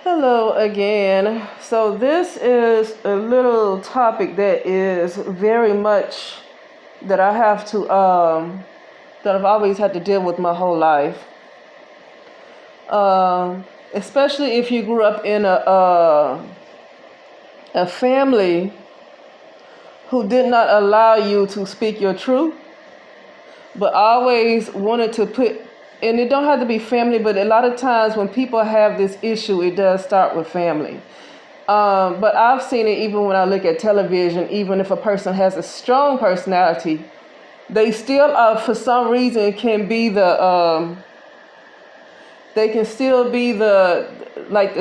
Hello again. So this is a little topic that is very much that I have to that I've always had to deal with my whole life. Especially if you grew up in a family who did not allow you to speak your truth, but always wanted to put, and it don't have to be family, but a lot of times when people have this issue, it does start with family. But I've seen it even when I look at television. Even if a person has a strong personality, they still, for some reason, can be they can still be the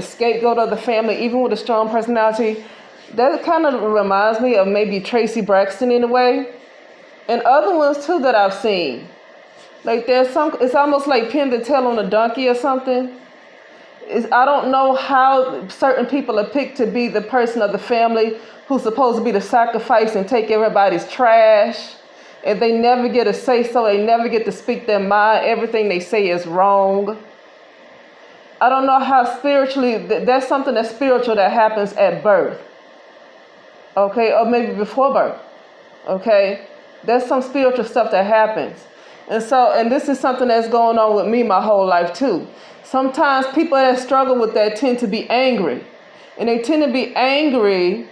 scapegoat of the family, even with a strong personality. That kind of reminds me of maybe Tracy Braxton in a way, and other ones too that I've seen. Like it's almost like pin the tail on a donkey or something. I don't know how certain people are picked to be the person of the family who's supposed to be the sacrifice and take everybody's trash. And they never get a say so. They never get to speak their mind. Everything they say is wrong. I don't know how spiritually, that's something that's spiritual that happens at birth. Okay, or maybe before birth. Okay, there's some spiritual stuff that happens. And this is something that's going on with me my whole life too. Sometimes people that struggle with that tend to be angry. And they tend to be angry.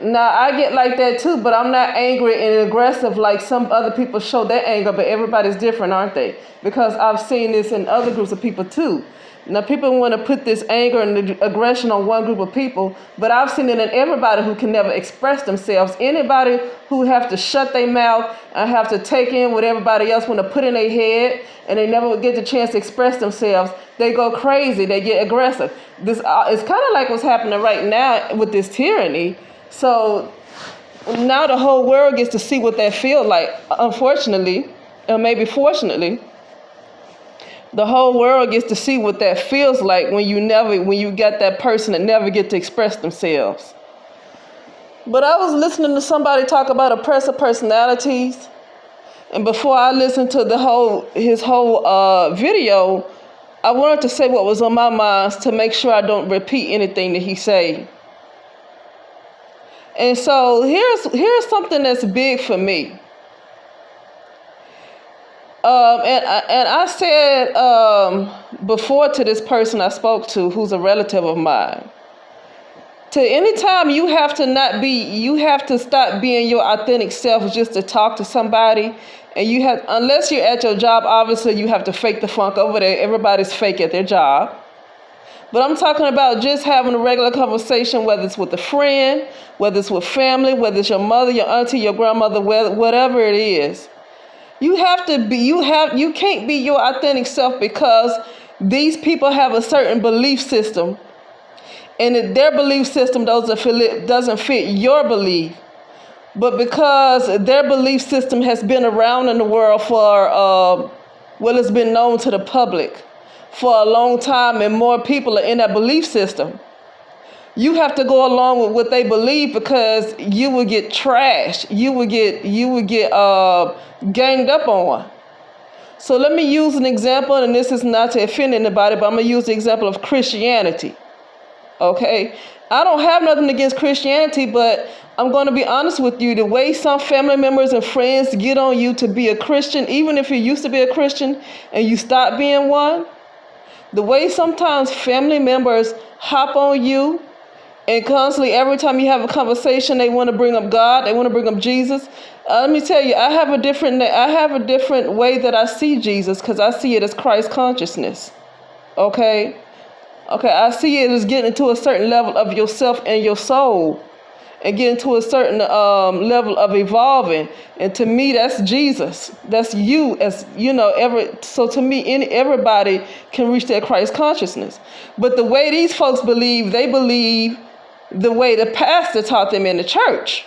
Now, I get like that too, but I'm not angry and aggressive like some other people show their anger, but everybody's different, aren't they? Because I've seen this in other groups of people too. Now, people want to put this anger and aggression on one group of people, but I've seen it in everybody who can never express themselves. Anybody who have to shut their mouth and have to take in what everybody else want to put in their head, and they never get the chance to express themselves, they go crazy, they get aggressive. This it's kind of like what's happening right now with this tyranny. So now the whole world gets to see what that feels like. Unfortunately, or maybe fortunately, the whole world gets to see what that feels like when you got that person that never get to express themselves. But I was listening to somebody talk about oppressive personalities, and before I listened to his whole video, I wanted to say what was on my mind to make sure I don't repeat anything that he said. And so here's something that's big for me. And I said before to this person I spoke to, who's a relative of mine, to anytime you have to stop being your authentic self just to talk to somebody, and unless you're at your job, obviously you have to fake the funk over there. Everybody's fake at their job. But I'm talking about just having a regular conversation, whether it's with a friend, whether it's with family, whether it's your mother, your auntie, your grandmother, whatever it is. You can't be your authentic self because these people have a certain belief system, and their belief system doesn't fit your belief. But because their belief system has been around in the world for, it's been known to the public for a long time, and more people are in that belief system, you have to go along with what they believe because you will get trashed. You will get ganged up on. So let me use an example, and this is not to offend anybody, but I'm going to use the example of Christianity. Okay? I don't have nothing against Christianity, but I'm going to be honest with you. The way some family members and friends get on you to be a Christian, even if you used to be a Christian and you stop being one, the way sometimes family members hop on you and constantly, every time you have a conversation, they want to bring up God, they want to bring up Jesus. Let me tell you, I have a different way that I see Jesus, because I see it as Christ consciousness. Okay, I see it as getting to a certain level of yourself and your soul, and getting to a certain level of evolving. And to me, that's Jesus. That's you, as you know. So to me, everybody can reach that Christ consciousness. But the way these folks believe, they believe the way the pastor taught them in the church,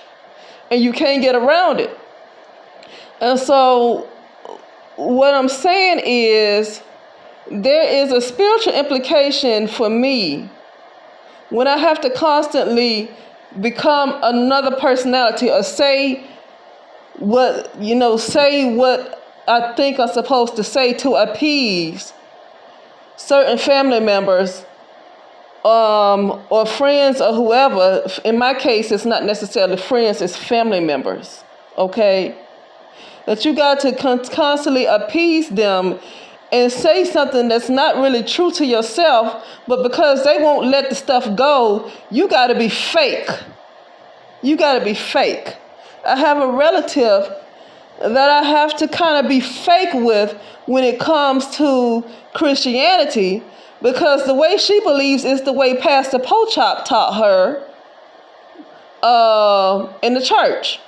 and you can't get around it. And so what I'm saying is, there is a spiritual implication for me when I have to constantly become another personality, or say what I think I'm supposed to say to appease certain family members or friends or whoever. In my case, it's not necessarily friends, it's family members, okay? That you got to constantly appease them and say something that's not really true to yourself, but because they won't let the stuff go, you got to be fake. You got to be fake. I have a relative that I have to kind of be fake with when it comes to Christianity, because the way she believes is the way Pastor Pochop taught her in the church.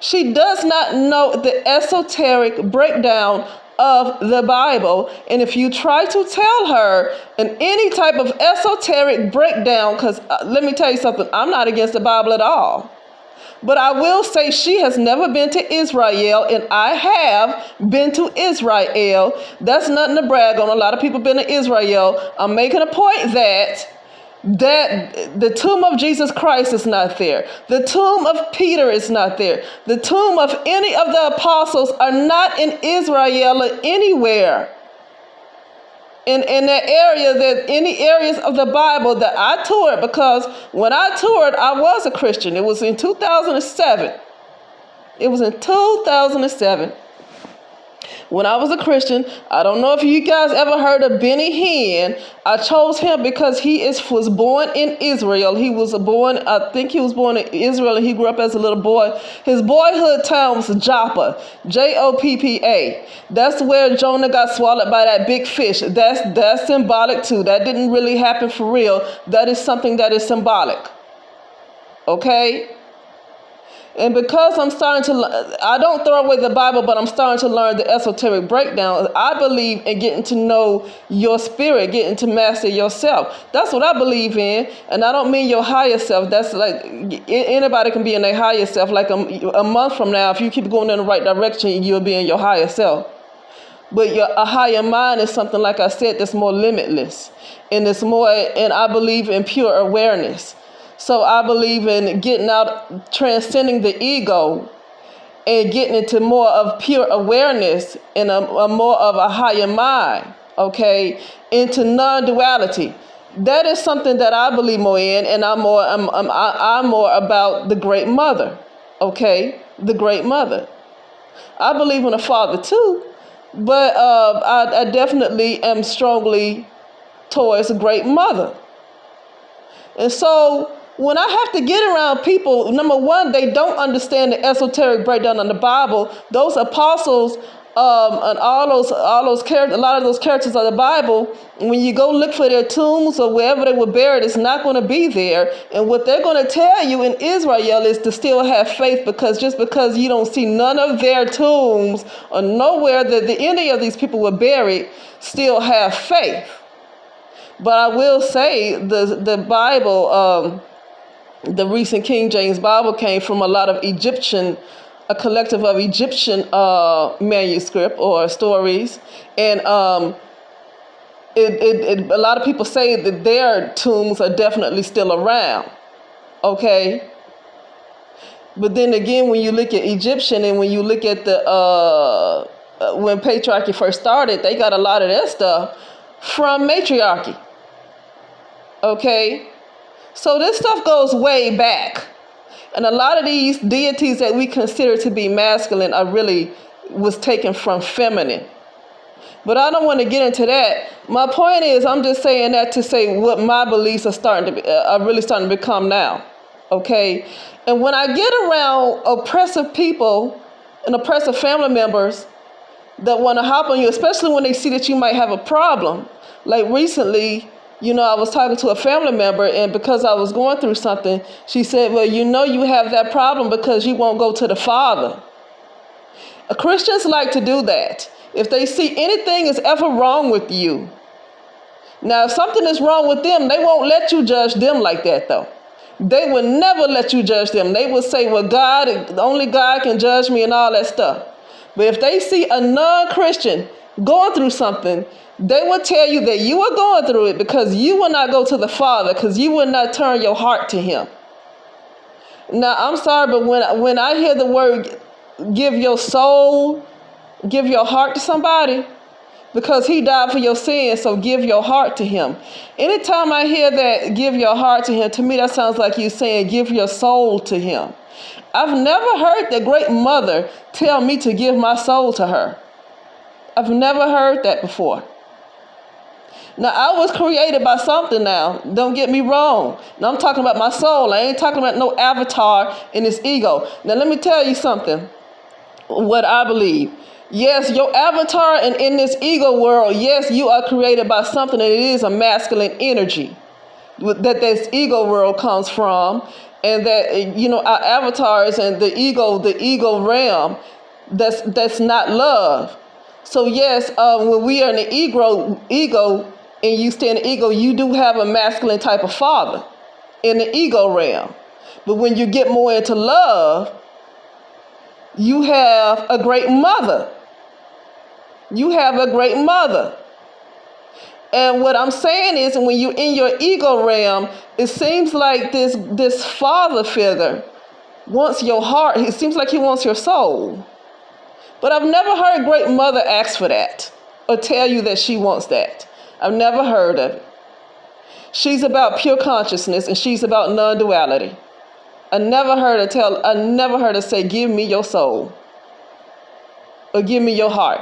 She does not know the esoteric breakdown of the Bible. And if you try to tell her in any type of esoteric breakdown, because let me tell you something, I'm not against the Bible at all. But I will say she has never been to Israel, and I have been to Israel. That's nothing to brag on. A lot of people been to Israel. I'm making a point that the tomb of Jesus Christ is not there. The tomb of Peter is not there. The tomb of any of the apostles are not in Israel or anywhere. In that area, that any areas of the Bible that I toured, because when I toured, I was a Christian. It was in 2007. It was in 2007. When I was a Christian, I don't know if you guys ever heard of Benny Hinn. I chose him because he was born in Israel. I think he was born in Israel, and he grew up as a little boy. His boyhood town was Joppa, Joppa. That's where Jonah got swallowed by that big fish. That's symbolic too. That didn't really happen for real. That is something that is symbolic. Okay? And because I don't throw away the Bible, but I'm starting to learn the esoteric breakdown. I believe in getting to know your spirit, getting to master yourself. That's what I believe in. And I don't mean your higher self. That's like anybody can be in their higher self. Like a month from now, if you keep going in the right direction, you'll be in your higher self. But a higher mind is something, like I said, that's more limitless. And I believe in pure awareness. So I believe in getting out, transcending the ego and getting into more of pure awareness and a more of a higher mind, okay, into non-duality. That is something that I believe more in, and I'm more about the Great Mother, okay, the Great Mother. I believe in a Father too, but I definitely am strongly towards a Great Mother. And so when I have to get around people, number one, they don't understand the esoteric breakdown in the Bible. Those apostles and all those characters, a lot of those characters of the Bible, when you go look for their tombs or wherever they were buried, it's not going to be there. And what they're going to tell you in Israel is to still have faith, because just because you don't see none of their tombs or nowhere that any of these people were buried, still have faith. But I will say the Bible, the recent King James Bible came from a lot of a collective of Egyptian manuscript or stories. And a lot of people say that their tombs are definitely still around. Okay? But then again, when you look at Egyptian and when you look at when patriarchy first started, they got a lot of their stuff from matriarchy. Okay? So this stuff goes way back. And a lot of these deities that we consider to be masculine was taken from feminine. But I don't want to get into that. My point is, I'm just saying that to say what my beliefs are really starting to become now. Okay? And when I get around oppressive people and oppressive family members that want to hop on you, especially when they see that you might have a problem. Like recently, I was talking to a family member, and because I was going through something, she said, well, you have that problem because you won't go to the Father. Christians like to do that. If they see anything is ever wrong with you. Now, if something is wrong with them, they won't let you judge them like that, though. They will never let you judge them. They will say, well, only God can judge me and all that stuff. But if they see a non-Christian going through something, they will tell you that you are going through it because you will not go to the Father, because you will not turn your heart to Him. Now, I'm sorry, but when I hear the word give your soul, give your heart to somebody, because he died for your sins, so give your heart to him. Anytime I hear that, give your heart to him, to me that sounds like you saying give your soul to him. I've never heard the great mother tell me to give my soul to her. I've never heard that before. Now, I was created by something now. Don't get me wrong. Now, I'm talking about my soul. I ain't talking about no avatar in this ego. Now, let me tell you something, what I believe. Yes, your avatar and in this ego world, yes, you are created by something, and it is a masculine energy that this ego world comes from, and that, you know, our avatars and the ego realm, that's not love. So yes, when we are in the ego, and you stay in the ego, you do have a masculine type of father in the ego realm. But when you get more into love, you have a great mother. You have a great mother. And what I'm saying is, when you're in your ego realm, it seems like this father figure wants your heart. It seems like he wants your soul. But I've never heard great mother ask for that or tell you that she wants that. I've never heard of it. She's about pure consciousness, and she's about non-duality. I never heard her say, give me your soul or give me your heart.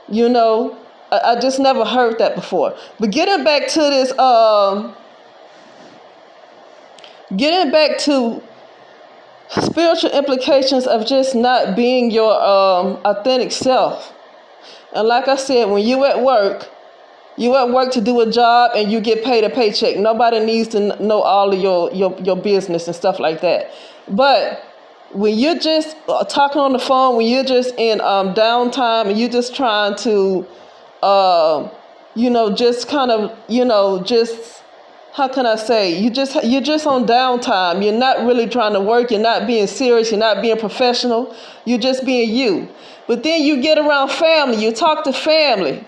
You know, I just never heard that before. But getting back to this, getting back to spiritual implications of just not being your authentic self. And like I said, when you at work to do a job and you get paid a paycheck. Nobody needs to know all of your business and stuff like that. But when you're just talking on the phone, when you're just in downtime and you're just trying to, just kind of, just, how can I say, you're just on downtime. You're not really trying to work. You're not being serious. You're not being professional. You're just being you. But then you get around family. You talk to family.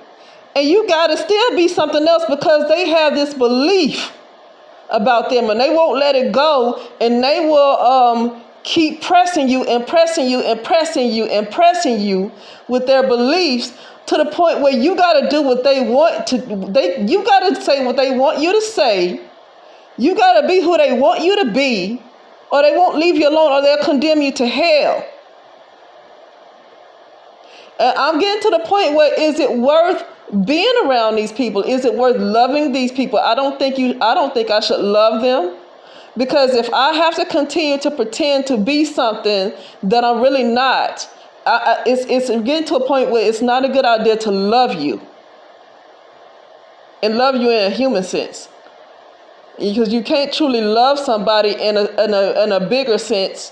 And you got to still be something else, because they have this belief about them and they won't let it go. And they will keep pressing you and pressing you and pressing you and pressing you with their beliefs, to the point where you got to do what they want to. You got to say what they want you to say. You got to be who they want you to be, or they won't leave you alone, or they'll condemn you to hell. And I'm getting to the point where, is it worth being around these people? Is it worth loving these people? I don't think I should love them, because if I have to continue to pretend to be something that I'm really not, it's getting to a point where it's not a good idea to love you, and love you in a human sense, because you can't truly love somebody in a bigger sense,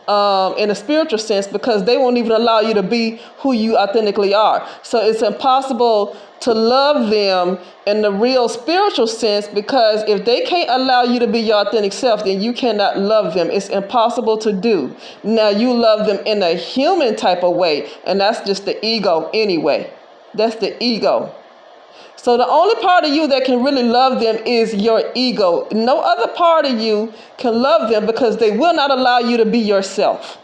in a spiritual sense, because they won't even allow you to be who you authentically are. So it's impossible to love them in the real spiritual sense, because if they can't allow you to be your authentic self, then you cannot love them. It's impossible to do. Now, you love them in a human type of way, and that's just the ego anyway. That's the ego. So the only part of you that can really love them is your ego. No other part of you can love them, because they will not allow you to be yourself.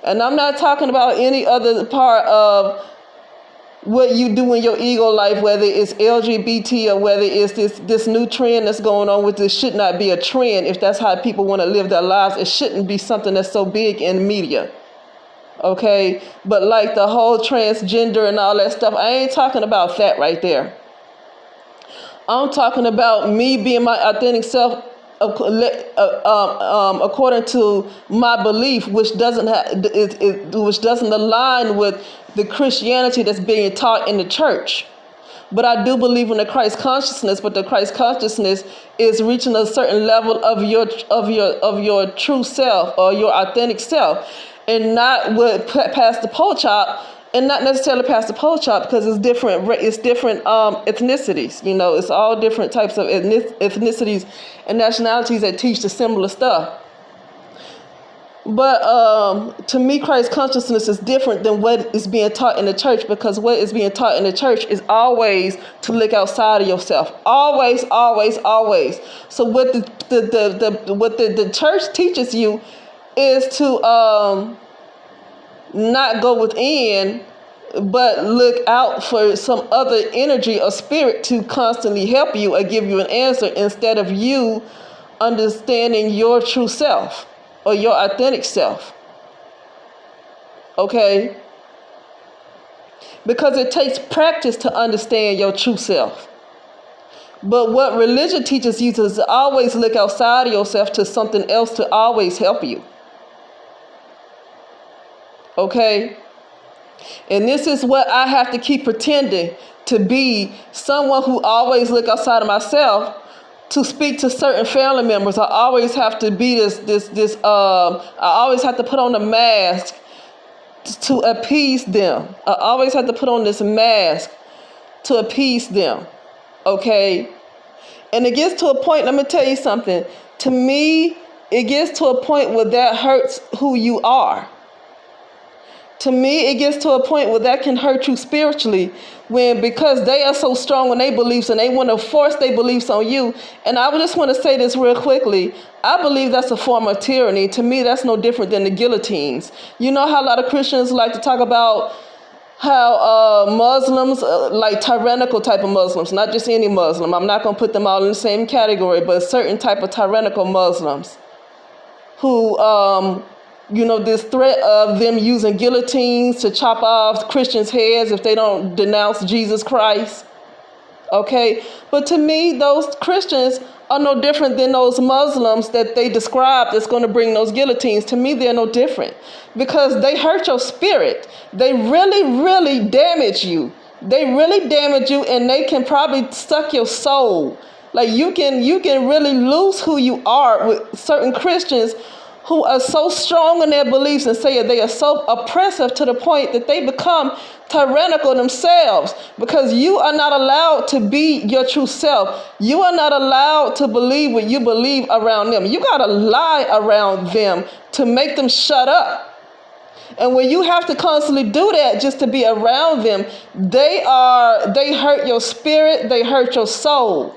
And I'm not talking about any other part of what you do in your ego life, whether it's LGBT or whether it's this new trend that's going on with this. Should not be a trend. If that's how people want to live their lives, it shouldn't be something that's so big in media. Okay? But like the whole transgender and all that stuff, I ain't talking about that right there. I'm talking about me being my authentic self, according to my belief, which doesn't align with the Christianity that's being taught in the church. But I do believe in the Christ consciousness. But the Christ consciousness is reaching a certain level of your true self, or your authentic self, and not what past the pole chop. And not necessarily past the pole chop, because it's different ethnicities. It's all different types of ethnicities and nationalities that teach the similar stuff. But to me, Christ consciousness is different than what is being taught in the church, because what is being taught in the church is always to look outside of yourself. Always, always, always. So what the church teaches you is to not go within but look out for some other energy or spirit to constantly help you or give you an answer instead of you understanding your true self or your authentic self. Okay? Because it takes practice to understand your true self. But what religion teaches you is to always look outside of yourself to something else to always help you. Okay? And this is what I have to keep pretending to be, someone who always look outside of myself to speak to certain family members. I always have to be I always have to put on a mask to appease them. I always have to put on this mask to appease them. Okay? And it gets to a point, let me tell you something. To me, it gets to a point where that hurts who you are. To me, it gets to a point where that can hurt you spiritually because they are so strong in their beliefs and they want to force their beliefs on you. And I just want to say this real quickly. I believe that's a form of tyranny. To me, that's no different than the guillotines. You know how a lot of Christians like to talk about how Muslims, like tyrannical type of Muslims, not just any Muslim. I'm not going to put them all in the same category, but certain type of tyrannical Muslims who, this threat of them using guillotines to chop off Christians' heads if they don't denounce Jesus Christ. Okay? But to me, those Christians are no different than those Muslims that they describe that's going to bring those guillotines. To me, they're no different because they hurt your spirit. They really, really damage you. They really damage you, and they can probably suck your soul. Like you can really lose who you are with certain Christians who are so strong in their beliefs and say they are so oppressive to the point that they become tyrannical themselves, because you are not allowed to be your true self. You are not allowed to believe what you believe around them. You got to lie around them to make them shut up. And when you have to constantly do that just to be around them, they hurt your spirit, they hurt your soul.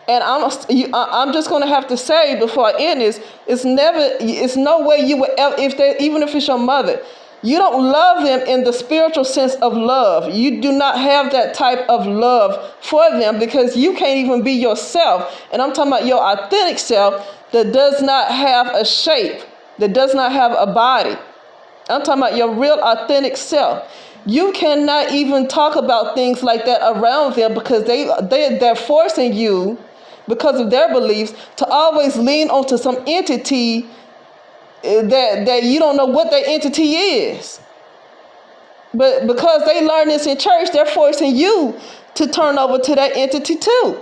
And I'm just going to have to say before I end this, it's no way you would ever, even if it's your mother, you don't love them in the spiritual sense of love. You do not have that type of love for them because you can't even be yourself. And I'm talking about your authentic self that does not have a shape, that does not have a body. I'm talking about your real authentic self. You cannot even talk about things like that around them because they're forcing you, because of their beliefs, to always lean onto some entity that you don't know what that entity is. But because they learn this in church, they're forcing you to turn over to that entity too.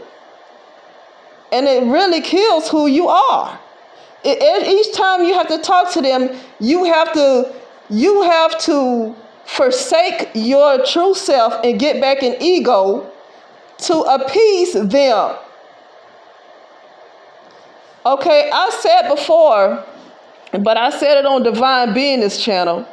And it really kills who you are. Each time you have to talk to them, you have to forsake your true self and get back in ego to appease them. Okay, I said before, but I said it on Divine Being this channel,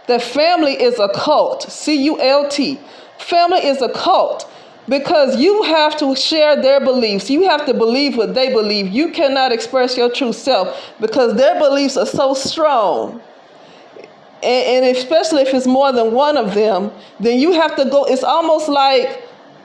that family is a cult, C-U-L-T. Family is a cult because you have to share their beliefs. You have to believe what they believe. You cannot express your true self because their beliefs are so strong. And especially if it's more than one of them, then you have to go, it's almost like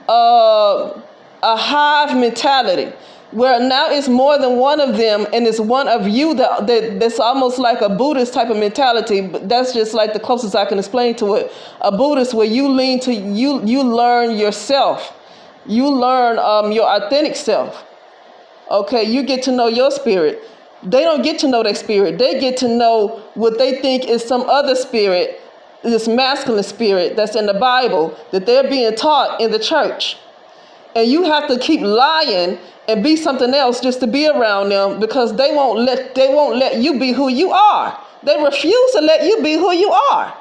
a hive mentality, where now it's more than one of them and it's one of you that's almost like a Buddhist type of mentality. But that's just like the closest I can explain to it. A Buddhist where you lean to, you learn yourself. You learn your authentic self. Okay, you get to know your spirit. They don't get to know their spirit. They get to know what they think is some other spirit, this masculine spirit that's in the Bible that they're being taught in the church. And you have to keep lying and be something else just to be around them because they won't let you be who you are. They refuse to let you be who you are.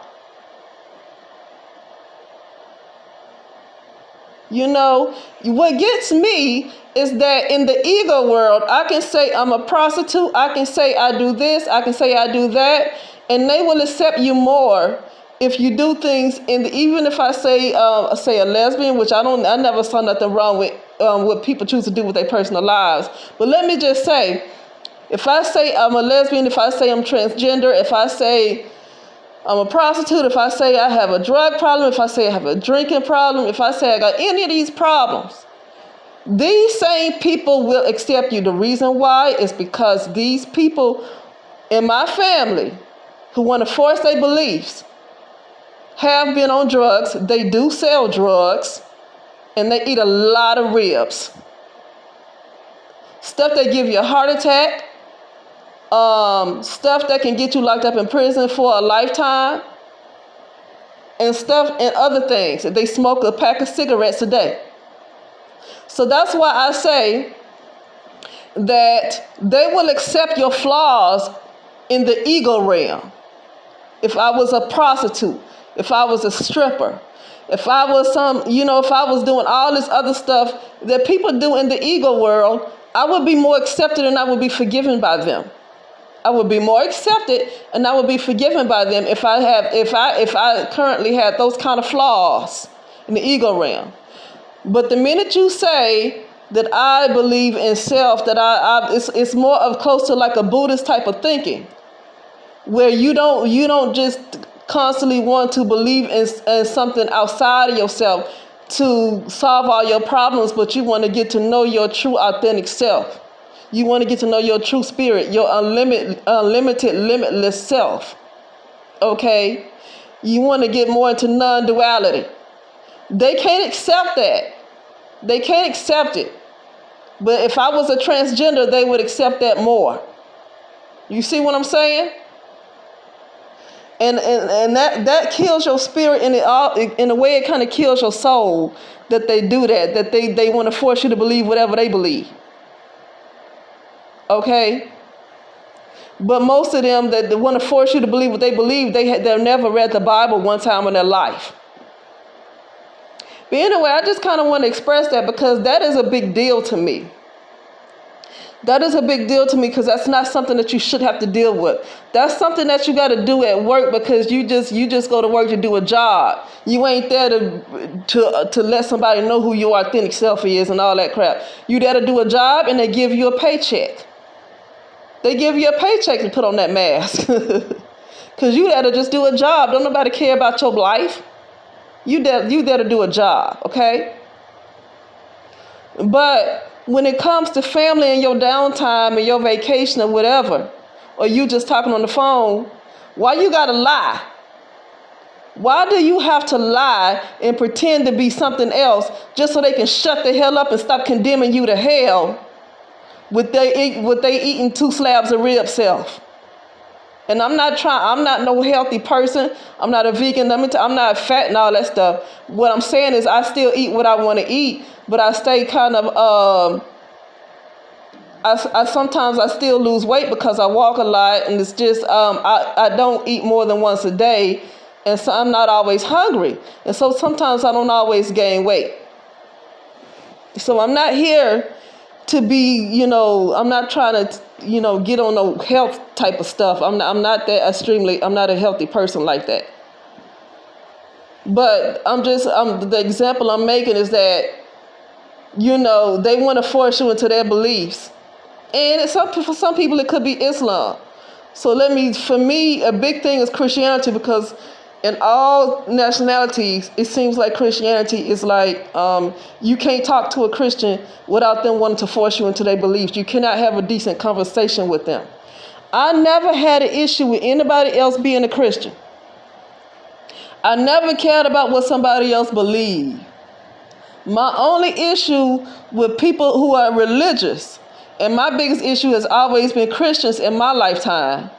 You know, what gets me is that in the ego world, I can say I'm a prostitute, I can say I do this, I can say I do that, and they will accept you more if you do things even if I say a lesbian, which I never saw nothing wrong with what people choose to do with their personal lives. But let me just say, if I say I'm a lesbian, if I say I'm transgender, if I say I'm a prostitute, if I say I have a drug problem, if I say I have a drinking problem, if I say I got any of these problems, these same people will accept you. The reason why is because these people in my family who want to force their beliefs have been on drugs. They do sell drugs, and they eat a lot of ribs. Stuff that give you a heart attack, stuff that can get you locked up in prison for a lifetime, and stuff and other things. They smoke a pack of cigarettes a day. So that's why I say that they will accept your flaws in the ego realm. If I was a prostitute, if I was a stripper, if I was if I was doing all this other stuff that people do in the ego world, I would be more accepted and I would be forgiven by them. I would be more accepted and I would be forgiven by them if I currently had those kind of flaws in the ego realm. But the minute you say that I believe in self, that it's more of close to like a Buddhist type of thinking, where you don't just constantly want to believe in something outside of yourself to solve all your problems, but you want to get to know your true authentic self. You want to get to know your true spirit, your unlimited, limitless self. Okay? You want to get more into non-duality. They can't accept that. They can't accept it. But if I was a transgender, they would accept that more. You see what I'm saying? And that kills your spirit, and in a way it kind of kills your soul that they do that they want to force you to believe whatever they believe. Okay? But most of them that want to force you to believe what they believe, they've never read the Bible one time in their life. But anyway, I just kind of want to express that because that is a big deal to me. That is a big deal to me because that's not something that you should have to deal with. That's something that you got to do at work because you just go to work to do a job. You ain't there to let somebody know who your authentic self is and all that crap. You there to do a job and they give you a paycheck. They give you a paycheck to put on that mask. Because you there to just do a job. Don't nobody care about your life. You there to do a job, okay? But when it comes to family and your downtime and your vacation or whatever, or you just talking on the phone, why you gotta lie? Why do you have to lie and pretend to be something else just so they can shut the hell up and stop condemning you to hell with they eating 2 slabs of rib self? And I'm not no healthy person. I'm not a vegan. I'm not fat and all that stuff. What I'm saying is I still eat what I want to eat, but I stay kind of, sometimes I still lose weight because I walk a lot, and it's just, I don't eat more than once a day, and so I'm not always hungry. And so sometimes I don't always gain weight. So I'm not here to be, I'm not trying to, get on no health type of stuff. I'm not a healthy person like that. But the example I'm making is that, they want to force you into their beliefs. And for some people, it could be Islam. So for me, a big thing is Christianity, because in all nationalities, it seems like Christianity is like, you can't talk to a Christian without them wanting to force you into their beliefs. You cannot have a decent conversation with them. I never had an issue with anybody else being a Christian. I never cared about what somebody else believed. My only issue with people who are religious, and my biggest issue has always been Christians in my lifetime.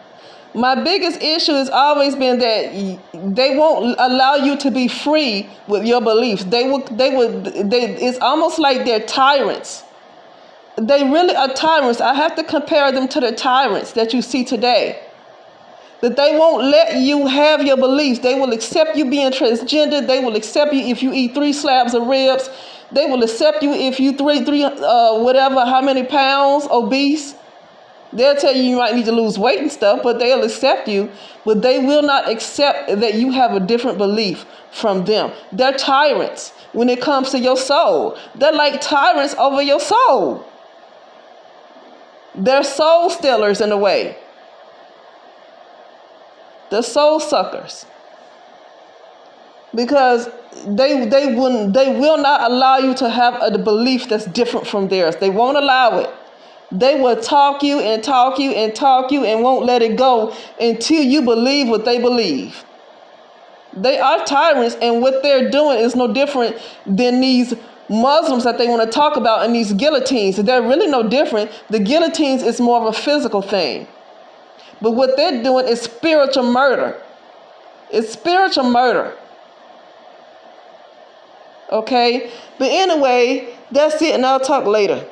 My biggest issue has always been that they won't allow you to be free with your beliefs. It's almost like they're tyrants. They really are tyrants. I have to compare them to the tyrants that you see today. That they won't let you have your beliefs. They will accept you being transgender. They will accept you if you eat 3 slabs of ribs. They will accept you if you whatever, how many pounds, obese. They'll tell you might need to lose weight and stuff, but they'll accept you. But they will not accept that you have a different belief from them. They're tyrants when it comes to your soul. They're like tyrants over your soul. They're soul stealers in a way. The soul suckers. Because they will not allow you to have a belief that's different from theirs. They won't allow it. They will talk you and talk you and talk you and won't let it go until you believe what they believe. They are tyrants, and what they're doing is no different than these Muslims that they want to talk about and these guillotines. They're really no different. The guillotines is more of a physical thing. But what they're doing is spiritual murder. It's spiritual murder. Okay? But anyway, that's it, and I'll talk later.